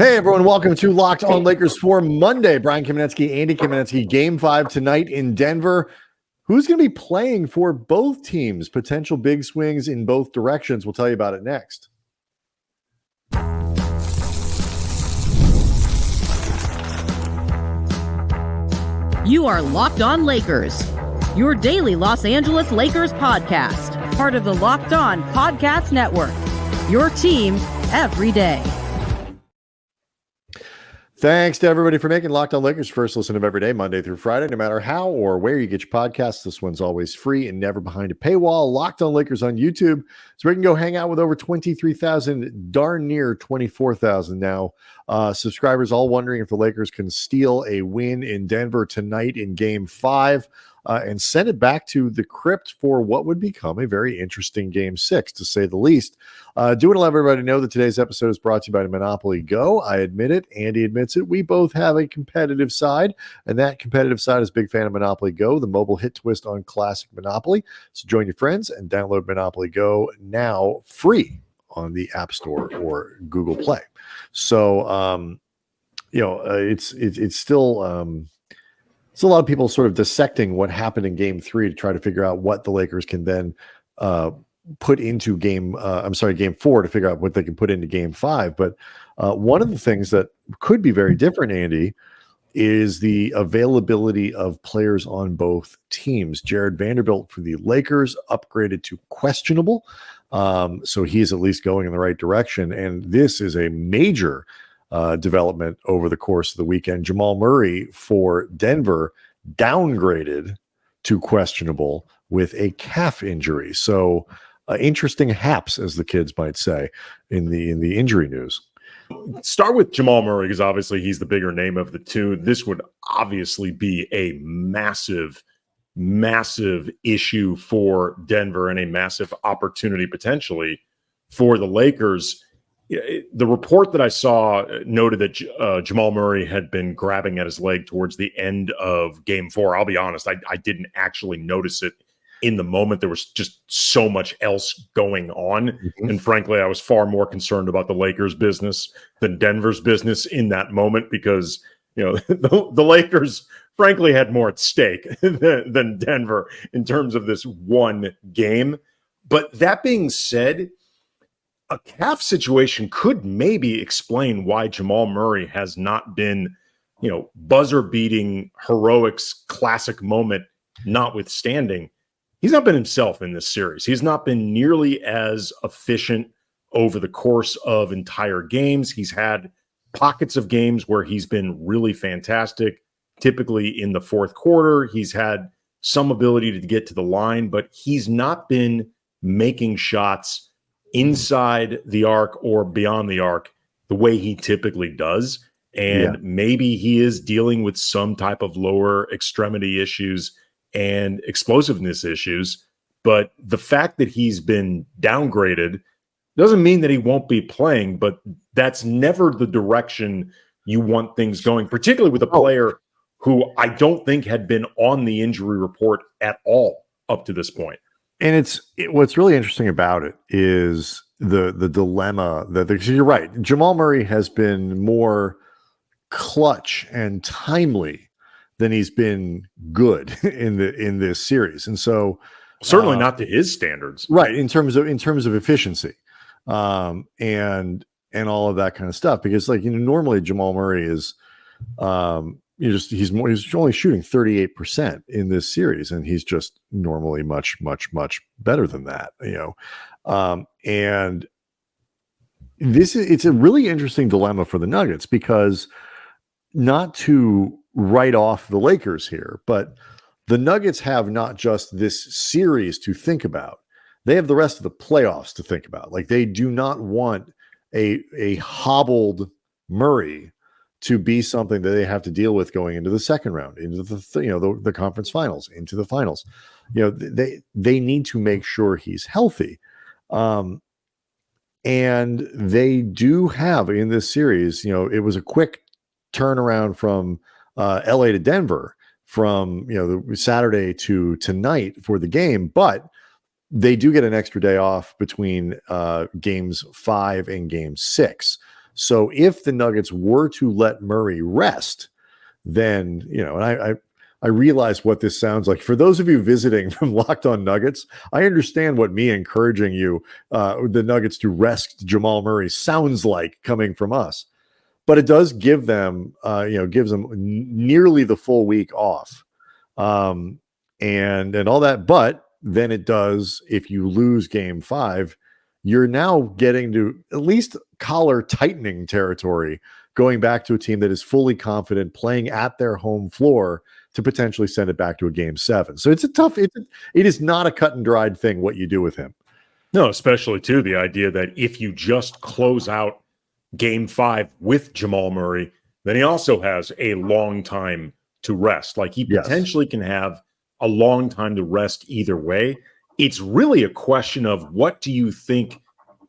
Hey, everyone. Welcome to Locked on Lakers for Monday. Brian Kamenetsky, Andy Kamenetsky, Game 5 tonight in Denver. Who's going to be playing for both teams? Potential big swings in both directions. We'll tell you about it next. You are Locked on Lakers, your daily Los Angeles Lakers podcast, part of the Locked on Podcast Network, your team every day. Thanks to everybody for making Locked on Lakers first listen of every day, Monday through Friday, no matter how or where you get your podcasts. This one's always free and never behind a paywall. Locked on Lakers on YouTube, so we can go hang out with over 23,000, darn near 24,000 now subscribers, all wondering if the Lakers can steal a win in Denver tonight in Game 5 and send it back to the crypt for what would become a very interesting Game 6, to say the least. Do want to let everybody know that today's episode is brought to you by Monopoly Go. I admit it. Andy admits it. We both have a competitive side, and that competitive side is a big fan of Monopoly Go, the mobile hit twist on classic Monopoly. So join your friends and download Monopoly Go now free on the App Store or Google Play. So, it's still a lot of people sort of dissecting what happened in Game 3 to try to figure out what the Lakers can then put into Game 4 to figure out what they can put into Game 5. But one of the things that could be very different, Andy, is the availability of players on both teams. Jarred Vanderbilt for the Lakers upgraded to questionable. So he's at least going in the right direction. And this is a major development over the course of the weekend. Jamal Murray for Denver downgraded to questionable with a calf injury. So interesting haps, as the kids might say, in the injury news. Start with Jamal Murray, because obviously he's the bigger name of the two. This would obviously be a massive issue for Denver and a massive opportunity potentially for the Lakers. The report that I saw noted that Jamal Murray had been grabbing at his leg towards the end of Game 4. I'll be honest, I didn't actually notice it in the moment. There was just so much else going on. Mm-hmm. And frankly, I was far more concerned about the Lakers' business than Denver's business in that moment, because the Lakers frankly had more at stake than Denver in terms of this one game. But that being said, a calf situation could maybe explain why Jamal Murray has not been, buzzer-beating heroics classic moment notwithstanding. He's not been himself in this series. He's not been nearly as efficient over the course of entire games. He's had pockets of games where he's been really fantastic, typically in the fourth quarter. He's had some ability to get to the line, but he's not been making shots inside the arc or beyond the arc the way he typically does. And maybe he is dealing with some type of lower extremity issues and explosiveness issues. But the fact that he's been downgraded doesn't mean that he won't be playing, but that's never the direction you want things going, particularly with a player who I don't think had been on the injury report at all up to this point. And what's really interesting about it is the dilemma that you're right. Jamal Murray has been more clutch and timely than he's been good in this series, and so certainly not to his standards, right? In terms of efficiency, and all of that kind of stuff. Because normally Jamal Murray is he's only shooting 38% in this series, and he's just normally much better than that, and it's a really interesting dilemma for the Nuggets, because not to write off the Lakers here, but the Nuggets have not just this series to think about. They have the rest of the playoffs to think about. They do not want a hobbled Murray to be something that they have to deal with going into the second round, into the conference finals, into the finals. They need to make sure he's healthy. And they do have in this series, it was a quick turnaround from LA to Denver, from the Saturday to tonight for the game, but they do get an extra day off between games 5 and game 6. So if the Nuggets were to let Murray rest, then, and I realize what this sounds like. For those of you visiting from Locked On Nuggets, I understand what me encouraging you, the Nuggets to rest Jamal Murray sounds like coming from us. But it does give them, gives them nearly the full week off, and all that. But then it does, if you lose Game 5, you're now getting to at least collar tightening territory, going back to a team that is fully confident, playing at their home floor to potentially send it back to a Game 7. So it's a tough. It is not a cut and dried thing what you do with him. No, especially too the idea that if you just close out Game 5 with Jamal Murray, then he also has a long time to rest. Like he potentially can have a long time to rest either way. It's really a question of what do you think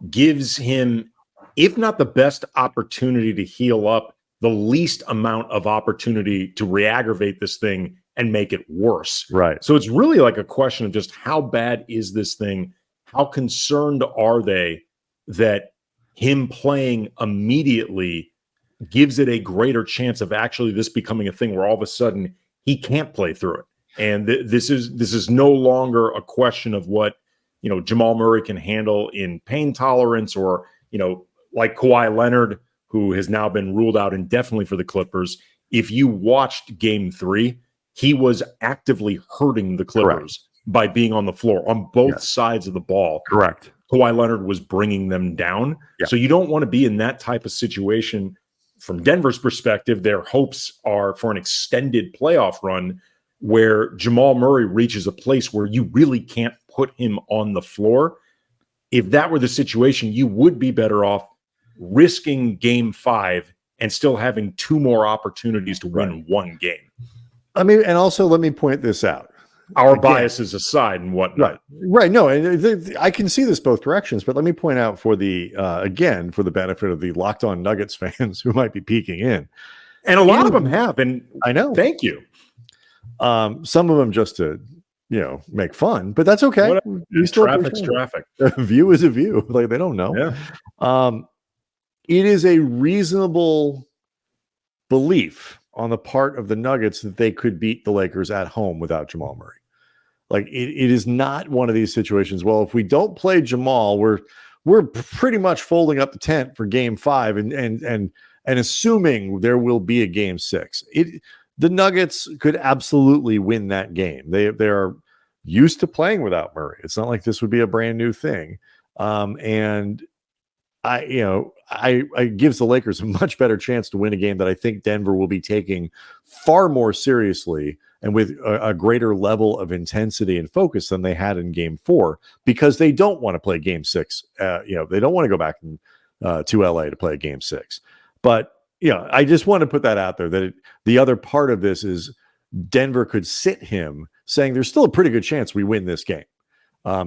gives him, if not the best opportunity to heal up, the least amount of opportunity to re-aggravate this thing and make it worse. Right. So it's really like a question of just how bad is this thing? How concerned are they that him playing immediately gives it a greater chance of actually this becoming a thing where all of a sudden he can't play through it. And this is no longer a question of what, Jamal Murray can handle in pain tolerance or, like Kawhi Leonard, who has now been ruled out indefinitely for the Clippers. If you watched Game 3, he was actively hurting the Clippers by being on the floor on both sides of the ball. Correct. Kawhi Leonard was bringing them down. Yeah. So you don't want to be in that type of situation. From Denver's perspective, their hopes are for an extended playoff run where Jamal Murray reaches a place where you really can't put him on the floor. If that were the situation, you would be better off risking Game 5 and still having 2 more opportunities to win one game. I mean, and also let me point this out. Our biases aside and whatnot. Right. No, I can see this both directions, but let me point out for the, again, for the benefit of the Locked On Nuggets fans who might be peeking in. And a lot of them have, and I know. Thank you. Some of them just to, make fun, but that's okay. Traffic's traffic. A view is a view. Like they don't know. Yeah. It is a reasonable belief on the part of the Nuggets that they could beat the Lakers at home without Jamal Murray. Like it is not one of these situations. Well, if we don't play Jamal, we're pretty much folding up the tent for Game 5 and assuming there will be a Game 6. The Nuggets could absolutely win that game. They are used to playing without Murray. It's not like this would be a brand new thing. And I gives the Lakers a much better chance to win a game that I think Denver will be taking far more seriously and with a greater level of intensity and focus than they had in Game 4, because they don't want to play Game 6. They don't want to go back to LA to play Game 6. But I just want to put that out there that the other part of this is Denver could sit him, saying there's still a pretty good chance we win this game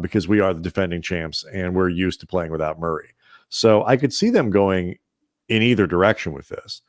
because we are the defending champs and we're used to playing without Murray. So I could see them going in either direction with this.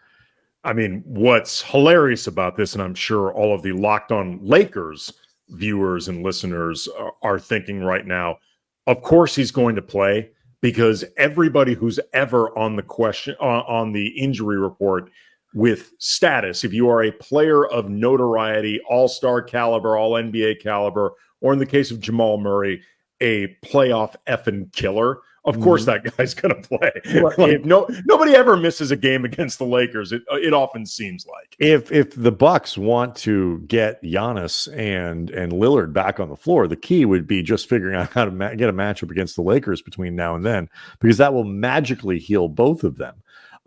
I mean, what's hilarious about this, and I'm sure all of the Locked On Lakers viewers and listeners are thinking right now, of course he's going to play, because everybody who's ever on the question on the injury report with status, if you are a player of notoriety, all-star caliber, all NBA caliber, or in the case of Jamal Murray, a playoff effing killer, of course that guy's going to play. Like, nobody ever misses a game against the Lakers. It often seems like. If the Bucks want to get Giannis and Lillard back on the floor, the key would be just figuring out how to get a matchup against the Lakers between now and then, because that will magically heal both of them.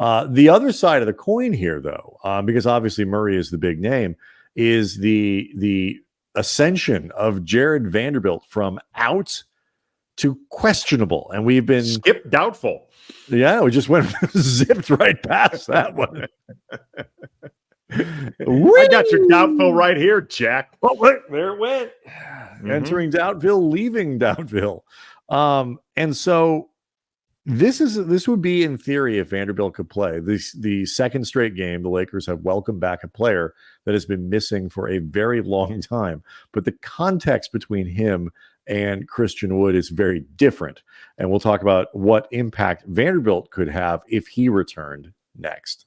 The other side of the coin here, though, because obviously Murray is the big name, is the ascension of Jarred Vanderbilt from out to questionable, and we've been skip doubtful. Yeah, we just went zipped right past that one. I got your doubtful right here, Jack. Oh, look, there it went. Entering Doubtville, leaving Doubtville. And so this would be, in theory, if Vanderbilt could play the second straight game. The Lakers have welcomed back a player that has been missing for a very long time, but the context between him and Christian Wood is very different. And we'll talk about what impact Vanderbilt could have if he returned next.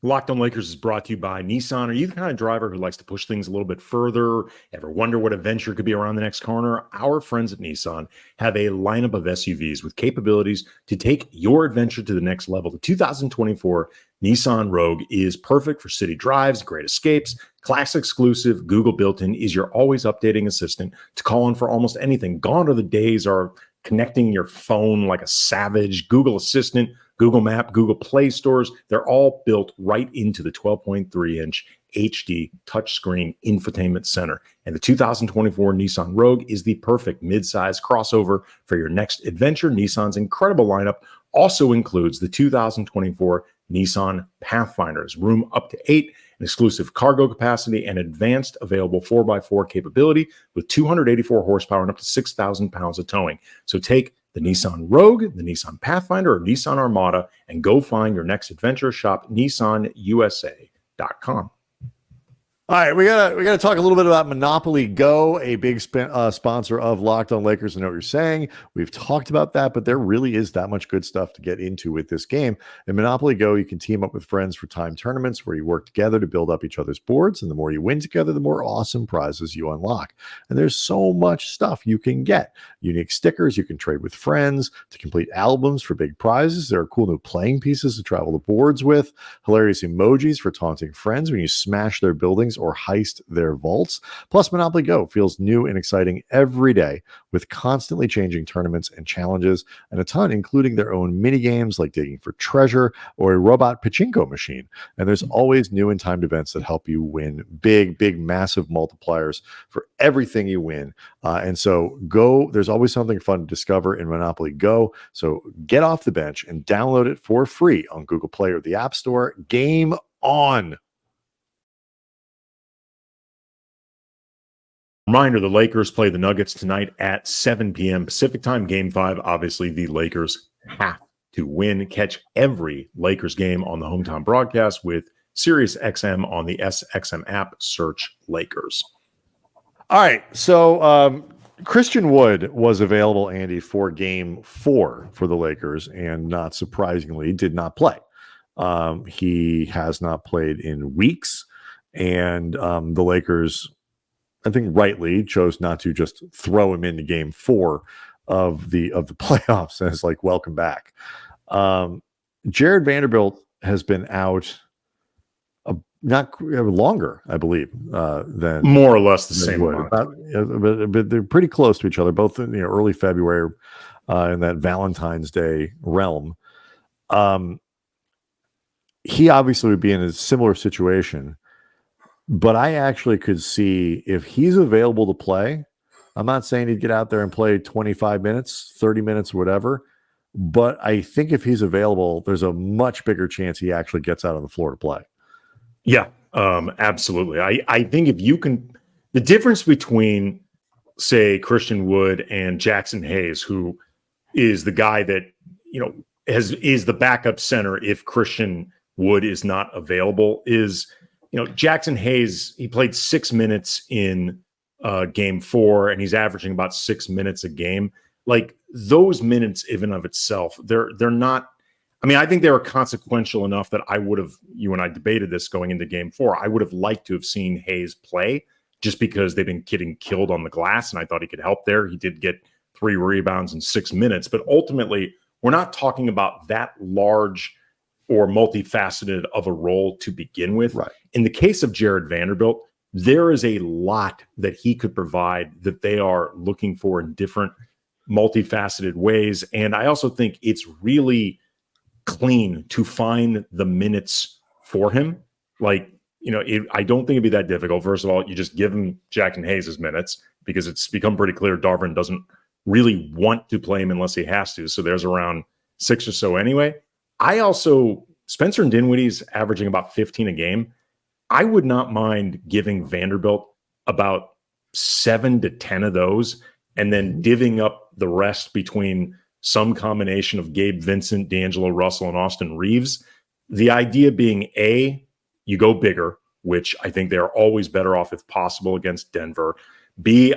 Locked on Lakers is brought to you by Nissan. Are you the kind of driver who likes to push things a little bit further? Ever wonder what adventure could be around the next corner? Our friends at Nissan have a lineup of SUVs with capabilities to take your adventure to the next level. The 2024 Nissan Rogue is perfect for city drives, great escapes. Class exclusive, Google built-in is your always updating assistant to call on for almost anything. Gone are the days are connecting your phone like a savage. Google Assistant, Google Map, Google Play stores, they're all built right into the 12.3-inch HD touchscreen infotainment center. And the 2024 Nissan Rogue is the perfect mid-size crossover for your next adventure. Nissan's incredible lineup also includes the 2024 Nissan Pathfinders, room up to 8, an exclusive cargo capacity, and advanced available 4x4 capability with 284 horsepower and up to 6,000 pounds of towing. So take the Nissan Rogue, the Nissan Pathfinder, or Nissan Armada and go find your next adventure. Shop nissanusa.com. All right, we gotta talk a little bit about Monopoly Go, a big sponsor of Locked On Lakers. I know what you're saying. We've talked about that, but there really is that much good stuff to get into with this game. In Monopoly Go, you can team up with friends for time tournaments where you work together to build up each other's boards, and the more you win together, the more awesome prizes you unlock. And there's so much stuff you can get. Unique stickers you can trade with friends, to complete albums for big prizes. There are cool new playing pieces to travel the boards with, hilarious emojis for taunting friends when you smash their buildings or heist their vaults. Plus, Monopoly Go feels new and exciting every day with constantly changing tournaments and challenges, and a ton, including their own mini games like digging for treasure or a robot pachinko machine. And there's always new and timed events that help you win big, massive multipliers for everything you win. And so Go, there's always something fun to discover in Monopoly Go. So get off the bench and download it for free on Google Play or the App Store. Game on. Reminder, the Lakers play the Nuggets tonight at 7 p.m. Pacific time, Game 5. Obviously, the Lakers have to win. Catch every Lakers game on the hometown broadcast with SiriusXM on the SXM app. Search Lakers. All right, so Christian Wood was available, Andy, for Game 4 for the Lakers, and not surprisingly, did not play. He has not played in weeks, and the Lakers, I think rightly, chose not to just throw him into Game 4 of the playoffs as like welcome back. Jarred Vanderbilt has been out not longer, I believe, than more or less the same amount. But they're pretty close to each other, both in early February in that Valentine's Day realm. He obviously would be in a similar situation. But I actually could see if he's available to play. I'm not saying he'd get out there and play 25 minutes, 30 minutes, whatever. But I think if he's available, there's a much bigger chance he actually gets out on the floor to play. Yeah, absolutely. I think if you can, the difference between, say, Christian Wood and Jackson Hayes, who is the guy that, is the backup center if Christian Wood is not available, is, Jackson Hayes, he played 6 minutes in Game 4, and he's averaging about 6 minutes a game. Like, those minutes, even of itself, they're not. I mean, I think they were consequential enough that I would have. You and I debated this going into Game 4. I would have liked to have seen Hayes play just because they've been getting killed on the glass, and I thought he could help there. He did get 3 rebounds in 6 minutes, but ultimately, we're not talking about that large or multifaceted of a role to begin with. Right. In the case of Jarred Vanderbilt, there is a lot that he could provide that they are looking for in different multifaceted ways. And I also think it's really clean to find the minutes for him. Like, I don't think it'd be that difficult. First of all, you just give him Jackson Hayes' minutes because it's become pretty clear Darvin doesn't really want to play him unless he has to. So there's around 6 or so anyway. I also, Spencer Dinwiddie's averaging about 15 a game. I would not mind giving Vanderbilt about 7 to 10 of those and then divvying up the rest between some combination of Gabe Vincent, D'Angelo Russell, and Austin Reeves. The idea being, A, you go bigger which I think they're always better off if possible against Denver. B,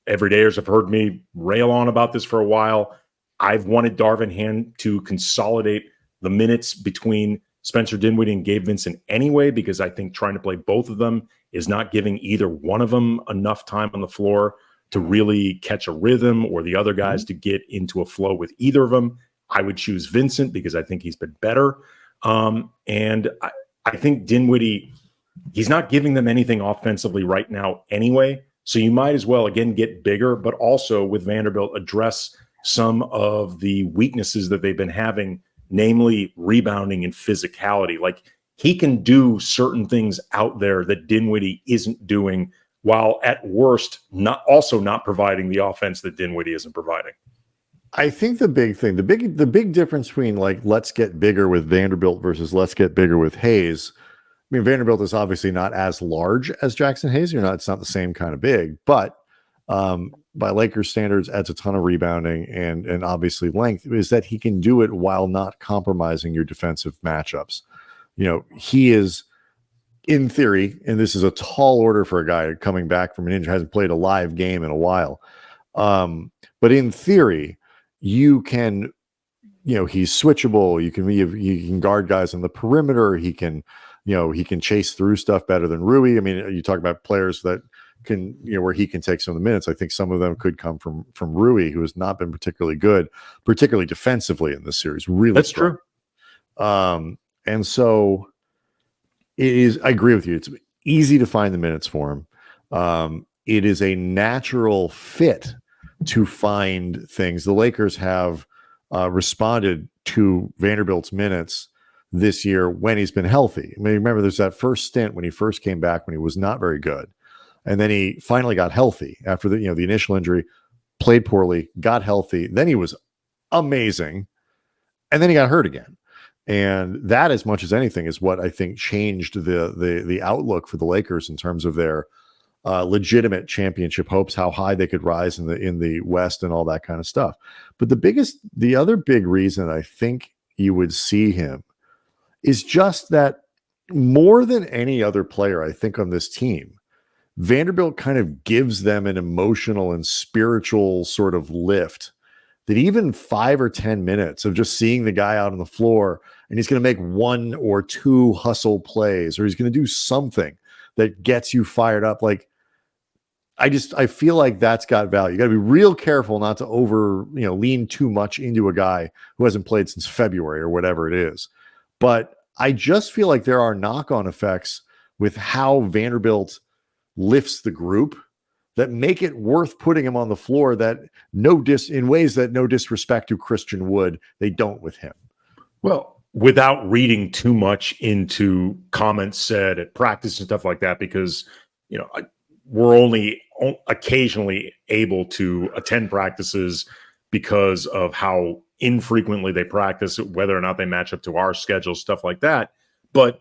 everydayers have heard me rail on about this for a while. I've wanted Darvin Ham to consolidate the minutes between Spencer Dinwiddie and Gabe Vincent anyway, because I think trying to play both of them is not giving either one of them enough time on the floor to really catch a rhythm, or the other guys to get into a flow with either of them. I would choose Vincent because I think he's been better. And I think Dinwiddie, he's not giving them anything offensively right now anyway. So you might as well, again, get bigger, but also with Vanderbilt, address some of the weaknesses that they've been having, namely rebounding and physicality. Like, he can do certain things out there that Dinwiddie isn't doing, while at worst not providing the offense that Dinwiddie isn't providing. I think the big difference between like let's get bigger with Vanderbilt versus let's get bigger with Hayes. I mean, Vanderbilt is obviously not as large as Jackson Hayes. It's not the same kind of big, but by Lakers standards, adds a ton of rebounding and obviously length. Is that he can do it while not compromising your defensive matchups. He is, in theory, and this is a tall order for a guy coming back from an injury, hasn't played a live game in a while. But in theory, you can, he's switchable. You can guard guys on the perimeter. He can chase through stuff better than Rui. I mean, you talk about players that can, where he can take some of the minutes. I think some of them could come from Rui, who has not been particularly good, particularly defensively in this series. Really, that's strong. True. And so it is, I agree with you. It's easy to find the minutes for him. It is a natural fit to find things. The Lakers have responded to Vanderbilt's minutes this year when he's been healthy. I mean, remember, there's that first stint when he first came back when he was not very good. And then he finally got healthy after the initial injury, played poorly, got healthy. Then he was amazing. And then he got hurt again. And that, as much as anything, is what I think changed the outlook for the Lakers in terms of their legitimate championship hopes, how high they could rise in the West and all that kind of stuff. But the other big reason I think you would see him is just that more than any other player, I think, on this team, Vanderbilt kind of gives them an emotional and spiritual sort of lift that even 5 or 10 minutes of just seeing the guy out on the floor and he's going to make 1 or 2 hustle plays, or he's going to do something that gets you fired up. Like, I feel like that's got value. You got to be real careful not to lean too much into a guy who hasn't played since February or whatever it is. But I just feel like there are knock-on effects with how Vanderbilt lifts the group that make it worth putting him on the floor, that in ways that, no disrespect to Christian Wood, they don't with him. Well, without reading too much into comments said at practice and stuff like that, because, we're only occasionally able to attend practices because of how infrequently they practice, whether or not they match up to our schedule, stuff like that. But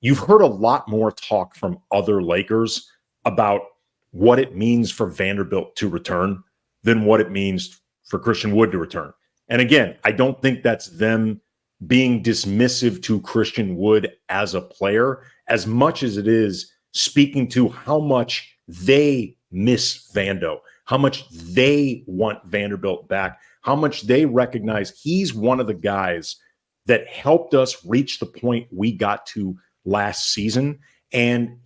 you've heard a lot more talk from other Lakers about what it means for Vanderbilt to return than what it means for Christian Wood to return. And again, I don't think that's them being dismissive to Christian Wood as a player, as much as it is speaking to how much they miss Vando, how much they want Vanderbilt back, how much they recognize he's one of the guys that helped us reach the point we got to last season. And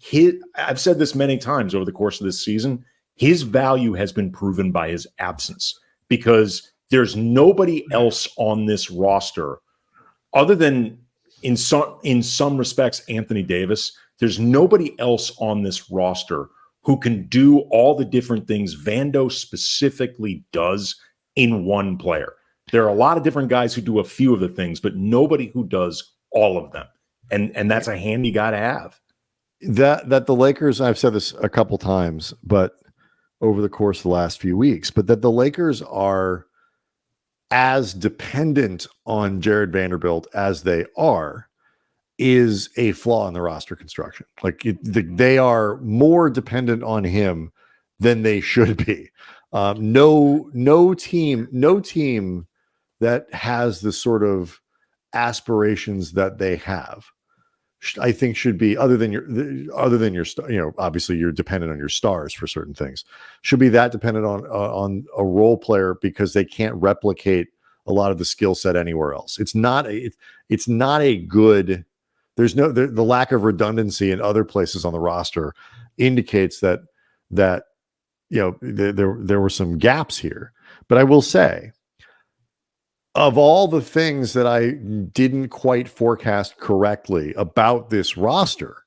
I've said this many times over the course of this season, his value has been proven by his absence, because there's nobody else on this roster other than, in some respects, Anthony Davis. There's nobody else on this roster who can do all the different things Vando specifically does in one player. There are a lot of different guys who do a few of the things, but nobody who does all of them. And that's a hand you got to have. That the Lakers, I've said this a couple times, but over the course of the last few weeks, but that the Lakers are as dependent on Jarred Vanderbilt as they are is a flaw in the roster construction. Like, they are more dependent on him than they should be. No team that has the sort of aspirations that they have I think should be, other than your obviously you're dependent on your stars for certain things, should be that dependent on a role player, because they can't replicate a lot of the skill set anywhere else. It's not a good. There's the lack of redundancy in other places on the roster indicates that there were some gaps here. But I will say, of all the things that I didn't quite forecast correctly about this roster,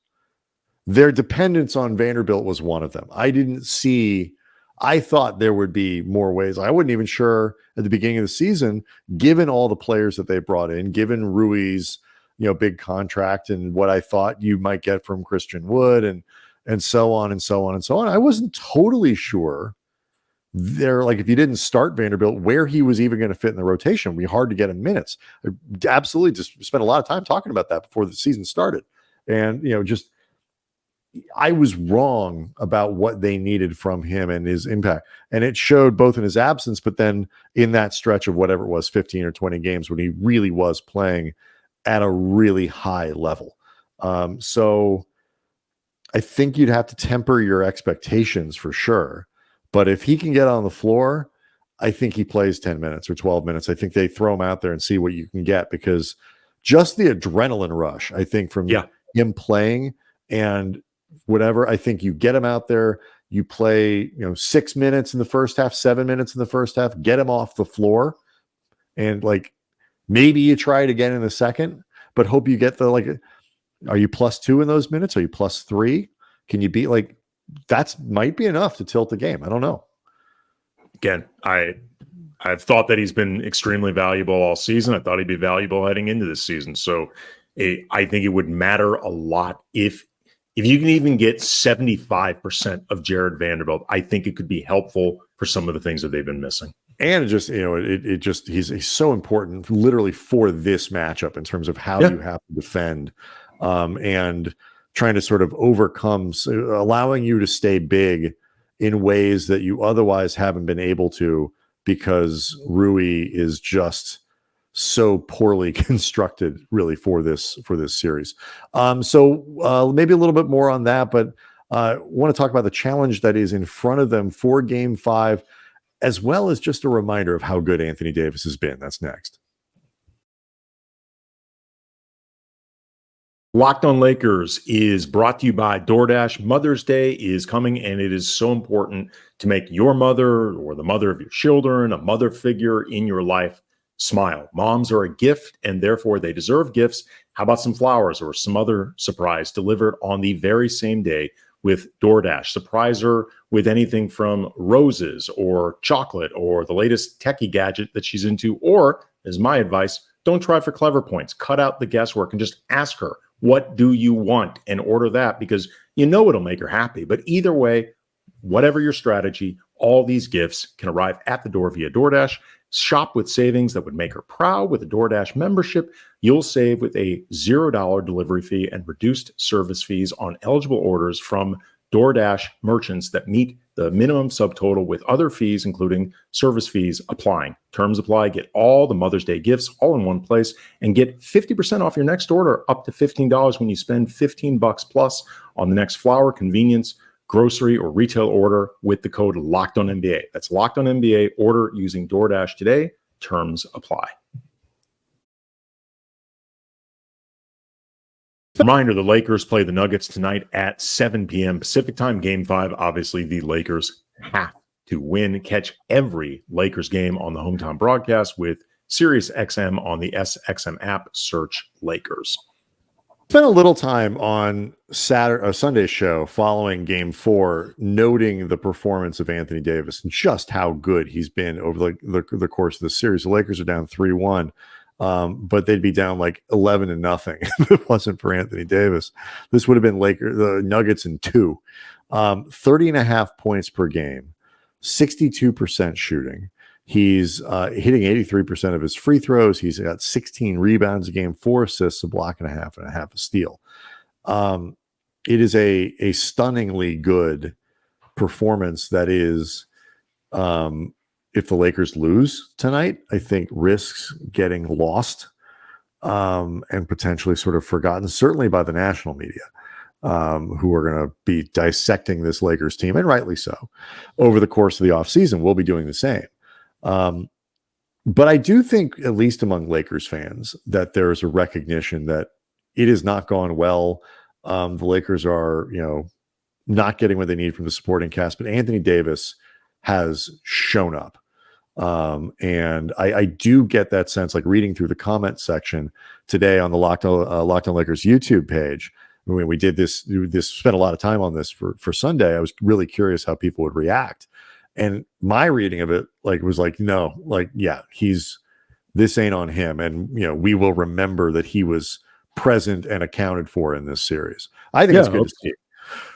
their dependence on Vanderbilt was one of them. I thought there would be more ways. I wasn't even sure at the beginning of the season, given all the players that they brought in, given Rui's, big contract and what I thought you might get from Christian Wood and so on and so on and so on. I wasn't totally sure there, like, if you didn't start Vanderbilt, where he was even going to fit in the rotation. It'd be hard to get him minutes. I absolutely just spent a lot of time talking about that before the season started. And, I was wrong about what they needed from him and his impact. And it showed both in his absence, but then in that stretch of whatever it was, 15 or 20 games when he really was playing at a really high level. So I think you'd have to temper your expectations for sure. But if he can get on the floor, I think he plays 10 minutes or 12 minutes. I think they throw him out there and see what you can get, because just the adrenaline rush, I think, from him playing and whatever, I think you get him out there, you play, 6 minutes in the first half, 7 minutes in the first half, get him off the floor, and maybe you try it again in the second, but hope you get are you +2 in those minutes? Are you +3? Can you beat that's might be enough to tilt the game. I don't know. Again, I've thought that he's been extremely valuable all season. I thought he'd be valuable heading into this season. So I think it would matter a lot if you can even get 75% of Jarred Vanderbilt. I think it could be helpful for some of the things that they've been missing. And he's so important literally for this matchup in terms of how you have to defend and trying to sort of overcome, allowing you to stay big in ways that you otherwise haven't been able to, because Rui is just so poorly constructed really for this series. So maybe a little bit more on that, but want to talk about the challenge that is in front of them for Game 5, as well as just a reminder of how good Anthony Davis has been. That's next. Locked on Lakers is brought to you by DoorDash. Mother's Day is coming, and it is so important to make your mother or the mother of your children, a mother figure in your life, smile. Moms are a gift, and therefore they deserve gifts. How about some flowers or some other surprise delivered on the very same day with DoorDash? Surprise her with anything from roses or chocolate or the latest techie gadget that she's into. Or, as my advice, don't try for clever points. Cut out the guesswork and just ask her, what do you want? And order that, because it'll make her happy. But either way, whatever your strategy, all these gifts can arrive at the door via DoorDash. Shop with savings that would make her proud. With a DoorDash membership, you'll save with a $0 delivery fee and reduced service fees on eligible orders from DoorDash merchants that meet the minimum subtotal, with other fees, including service fees, applying. Terms apply. Get all the Mother's Day gifts all in one place and get 50% off your next order, up to $15 when you spend $15 plus on the next flower, convenience, grocery, or retail order with the code LOCKEDONNBA. That's LOCKEDONNBA. Order using DoorDash today. Terms apply. Reminder, the Lakers play the Nuggets tonight at 7 p.m. Pacific time, Game 5. Obviously, the Lakers have to win. Catch every Lakers game on the hometown broadcast with SiriusXM on the SXM app. Search Lakers. Spent a little time on Sunday's show following Game 4, noting the performance of Anthony Davis and just how good he's been over the course of the series. The Lakers are down 3-1. But they'd be down 11-0 if it wasn't for Anthony Davis. This would have been the Nuggets in 2. 30.5 points per game, 62% shooting. He's hitting 83% of his free throws. He's got 16 rebounds a game, 4 assists, a block and a half a steal. It is a stunningly good performance that is, if the Lakers lose tonight, I think risks getting lost and potentially sort of forgotten, certainly by the national media, who are going to be dissecting this Lakers team, and rightly so, over the course of the offseason. We'll be doing the same. But I do think, at least among Lakers fans, that there's a recognition that it has not gone well. The Lakers are, not getting what they need from the supporting cast, but Anthony Davis has shown up. And I do get that sense, like reading through the comment section today on the Locked On Lakers YouTube page. When we did this spent a lot of time on this for Sunday. I was really curious how people would react. And my reading of it was no, this ain't on him. And, we will remember that he was present and accounted for in this series. I think it's good to see.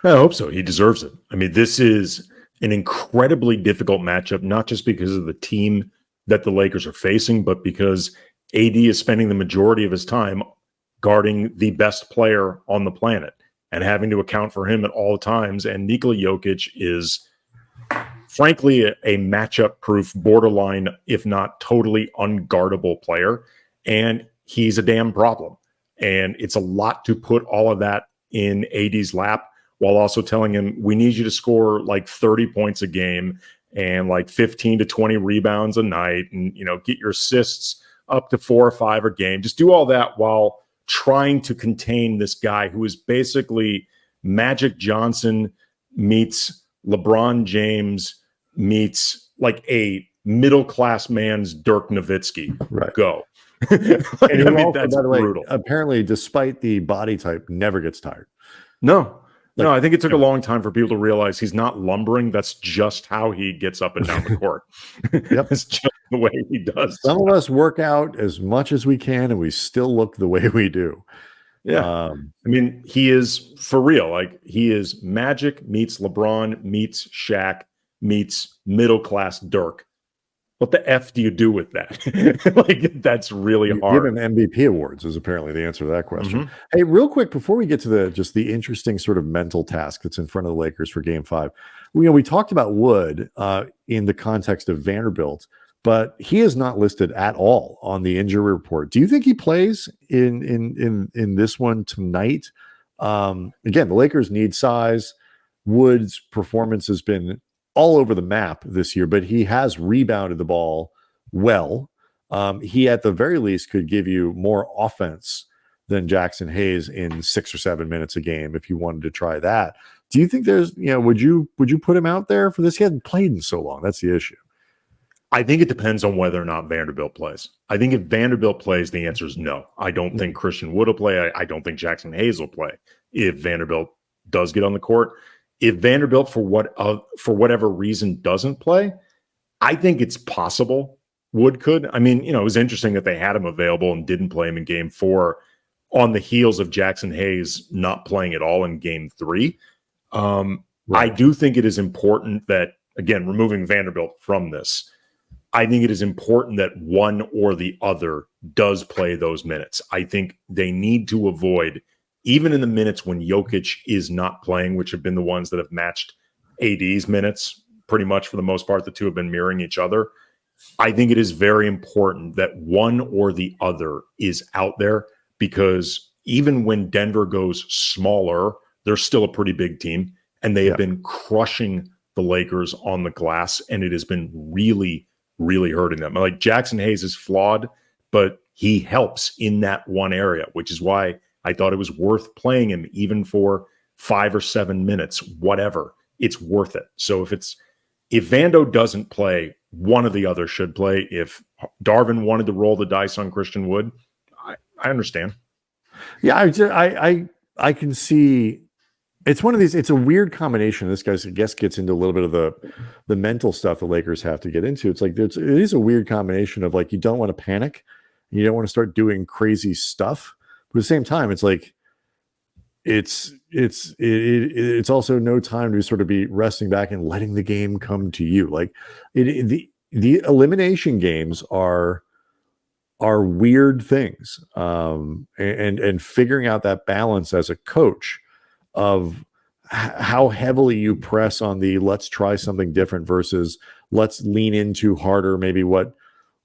I hope so. He deserves it. I mean, this is an incredibly difficult matchup, not just because of the team that the Lakers are facing, but because AD is spending the majority of his time guarding the best player on the planet and having to account for him at all times. And Nikola Jokic is, frankly, a matchup-proof, borderline, if not totally unguardable player. And he's a damn problem. And it's a lot to put all of that in AD's lap, while also telling him, we need you to score like 30 points a game and like 15 to 20 rebounds a night, and, get your assists up to 4 or 5 a game. Just do all that while trying to contain this guy who is basically Magic Johnson meets LeBron James meets like a middle-class man's Dirk Nowitzki. Right. Go. And also, that's by the way, brutal. Apparently, despite the body type, never gets tired. No, I think it took a long time for people to realize he's not lumbering. That's just how he gets up and down the court. Yep. It's just the way he does. Some of us work out as much as we can, and we still look the way we do. Yeah. I mean, he is, for real, like, he is Magic meets LeBron meets Shaq meets middle-class Dirk. What the F do you do with that? That's really hard. Give him MVP awards is apparently the answer to that question. Mm-hmm. Hey, real quick, before we get to the interesting sort of mental task that's in front of the Lakers for Game 5, we talked about Wood in the context of Vanderbilt, but he is not listed at all on the injury report. Do you think he plays in this one tonight? Again, the Lakers need size. Wood's performance has been all over the map this year, but he has rebounded the ball well. He, at the very least, could give you more offense than Jackson Hayes in 6 or 7 minutes a game if you wanted to try that. Do you think there's, would you put him out there for this? He hasn't played in so long. That's the issue. I think it depends on whether or not Vanderbilt plays. I think if Vanderbilt plays, the answer is no. I don't think Christian Wood will play. I don't think Jackson Hayes will play if Vanderbilt does get on the court. If Vanderbilt, for whatever reason, doesn't play, I think it's possible Wood could. I mean, it was interesting that they had him available and didn't play him in Game 4 on the heels of Jackson Hayes not playing at all in Game 3. Right. I do think it is important that, again, removing Vanderbilt from this, I think it is important that one or the other does play those minutes. I think they need to avoid, even in the minutes when Jokic is not playing, which have been the ones that have matched AD's minutes pretty much for the most part, the two have been mirroring each other. I think it is very important that one or the other is out there, because even when Denver goes smaller, they're still a pretty big team, and they have been crushing the Lakers on the glass, and it has been really, really hurting them. Like, Jackson Hayes is flawed, but he helps in that one area, which is why I thought it was worth playing him even for 5 or 7 minutes, whatever. It's worth it. So if Vando doesn't play, one of the other should play. If Darvin wanted to roll the dice on Christian Wood, I understand. Yeah, I can see. It's one of these. It's a weird combination. This guy, I guess, gets into a little bit of the mental stuff the Lakers have to get into. It's like it is a weird combination of, like, you don't want to panic, you don't want to start doing crazy stuff, but at the same time, it's like it's also no time to sort of be resting back and letting the game come to you. Like, the elimination games are weird things, and figuring out that balance as a coach of how heavily you press on the let's try something different versus let's lean into harder maybe what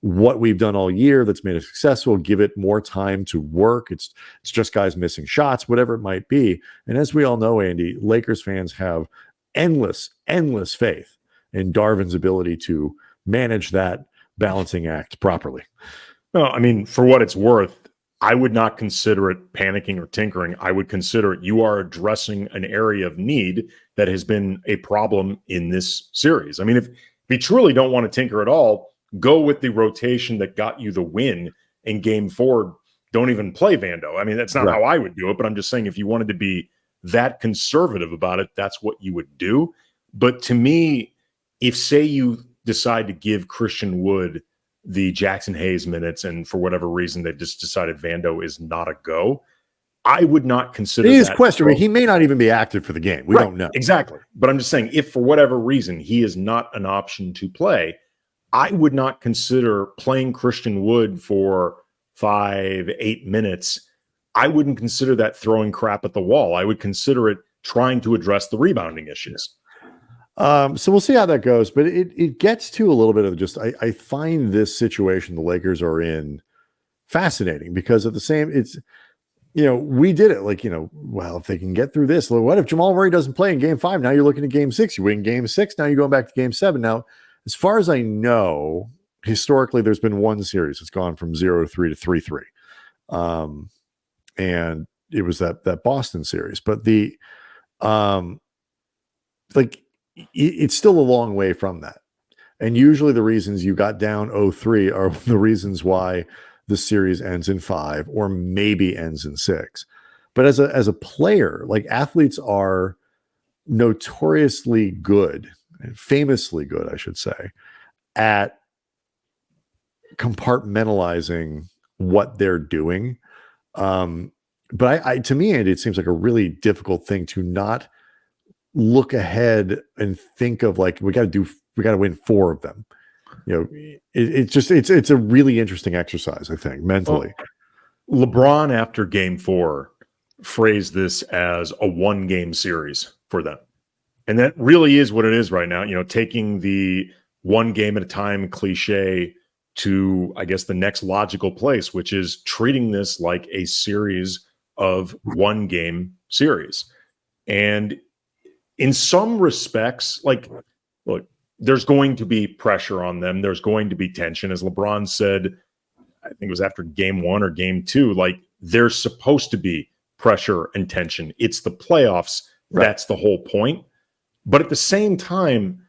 what we've done all year that's made us successful, give it more time to work. It's just guys missing shots, whatever it might be. And as we all know, Andy, Lakers fans have endless faith in Darvin's ability to manage that balancing act properly. No, I mean, for what it's worth, I would not consider it panicking or tinkering. I would consider it you are addressing an area of need that has been a problem in this series. I mean, if you truly don't want to tinker at all, go with the rotation that got you the win in Game 4. Don't even play Vando. I mean, that's not Right. how I would do it, but I'm just saying if you wanted to be that conservative about it, that's what you would do. But to me, if say you decide to give Christian Wood the Jackson Hayes minutes, and for whatever reason they've just decided Vando is not a go, I would not consider It is that questionable. He may not even be active for the game. We don't know. Exactly. But I'm just saying, if for whatever reason he is not an option to play, I would not consider playing Christian Wood for 5-8 minutes. I wouldn't consider that throwing crap at the wall. I would consider it trying to address the rebounding issues. So we'll see how that goes, but it gets to a little bit of just, I find this situation the Lakers are in fascinating because at the same, it's, we did it like, well, if they can get through this, what if Jamal Murray doesn't play in Game 5? Now you're looking at Game 6, you win Game 6. Now you're going back to Game 7. Now, as far as I know, historically, there's been one series that's gone from 0-3 to 3-3. And it was that Boston series, but it's still a long way from that. And usually the reasons you got down 0-3 are the reasons why the series ends in 5 or maybe ends in 6. But as a player, like athletes are notoriously good, famously good, I should say, at compartmentalizing what they're doing. But I to me, Andy, it seems like a really difficult thing to not look ahead and think of like, we got to win 4 of them. It's a really interesting exercise, I think, mentally. Well, LeBron after Game 4 phrased this as a 1-game series for them. And that really is what it is right now, taking the 1 game at a time cliche to, I guess, the next logical place, which is treating this like a series of 1-game series. And in some respects, like, look, there's going to be pressure on them. There's going to be tension. As LeBron said, I think it was after Game 1 or Game 2, like, there's supposed to be pressure and tension. It's the playoffs. Right. That's the whole point. But at the same time,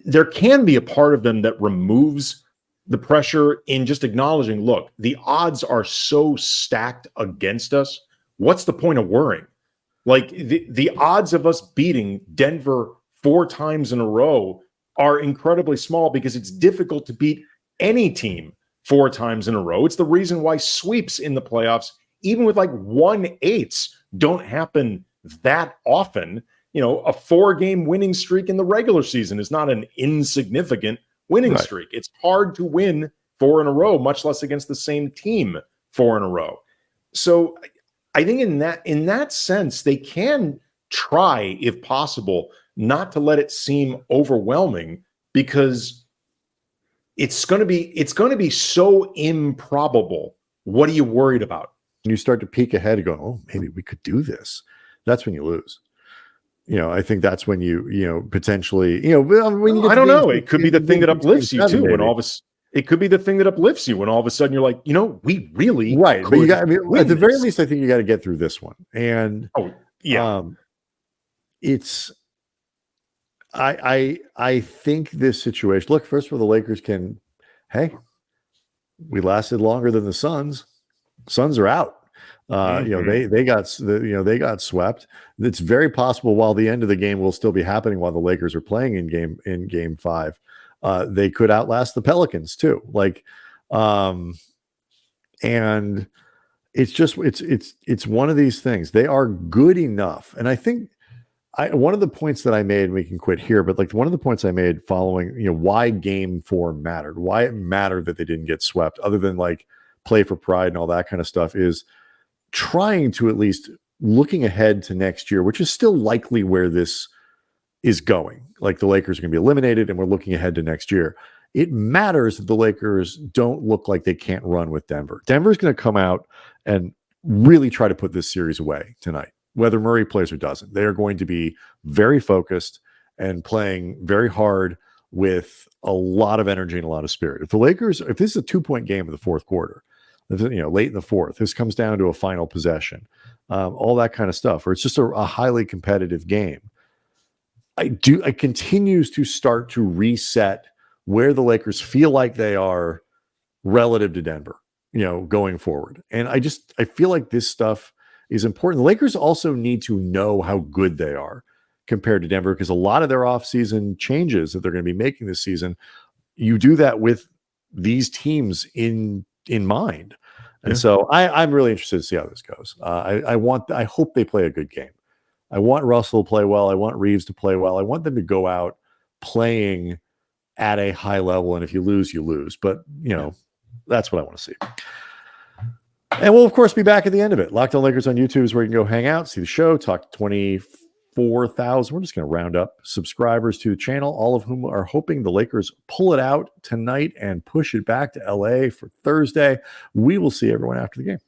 there can be a part of them that removes the pressure in just acknowledging, look, the odds are so stacked against us. What's the point of worrying? Like the odds of us beating Denver 4 times in a row are incredibly small because it's difficult to beat any team 4 times in a row. It's the reason why sweeps in the playoffs, even with like 1/8, don't happen that often. A 4-game winning streak in the regular season is not an insignificant winning streak. It's hard to win 4 in a row, much less against the same team 4 in a row. So I think in that sense, they can try, if possible, not to let it seem overwhelming, because it's going to be so improbable. What are you worried about? And you start to peek ahead and go, oh, maybe we could do this. That's when you lose. I think that's when you potentially, when you I don't know. It could be the thing that uplifts you too. It could be the thing that uplifts you when all of a sudden you're like, we really right. But you got, at the very this. least, I think you got to get through this one. And it's, I think this situation. Look, first of all, the Lakers can. Hey, we lasted longer than the Suns. Suns are out. They got swept. It's very possible while the end of the game will still be happening while the Lakers are playing in game 5. They could outlast the Pelicans too. And it's just it's one of these things. They are good enough, and I think one of the points that I made, we can quit here, but one of the points I made following, why Game 4 mattered, why it mattered that they didn't get swept, other than play for pride and all that kind of stuff, is trying to at least looking ahead to next year, which is still likely where this is going. Like the Lakers are going to be eliminated and we're looking ahead to next year. it matters that the Lakers don't look like they can't run with Denver. Denver's going to come out and really try to put this series away tonight, whether Murray plays or doesn't. They are going to be very focused and playing very hard with a lot of energy and a lot of spirit. If this is a 2-point game in the fourth quarter, late in the fourth, this comes down to a final possession, all that kind of stuff, or it's just a highly competitive game. It continues to start to reset where the Lakers feel like they are relative to Denver, going forward. And I feel like this stuff is important. The Lakers also need to know how good they are compared to Denver, because a lot of their offseason changes that they're going to be making this season, you do that with these teams in mind. And so I'm really interested to see how this goes. I hope they play a good game. I want Russell to play well. I want Reeves to play well. I want them to go out playing at a high level. And if you lose, you lose. But, that's what I want to see. And we'll, of course, be back at the end of it. Locked On Lakers on YouTube is where you can go hang out, see the show, talk to 24,000. We're just going to round up subscribers to the channel, all of whom are hoping the Lakers pull it out tonight and push it back to LA for Thursday. We will see everyone after the game.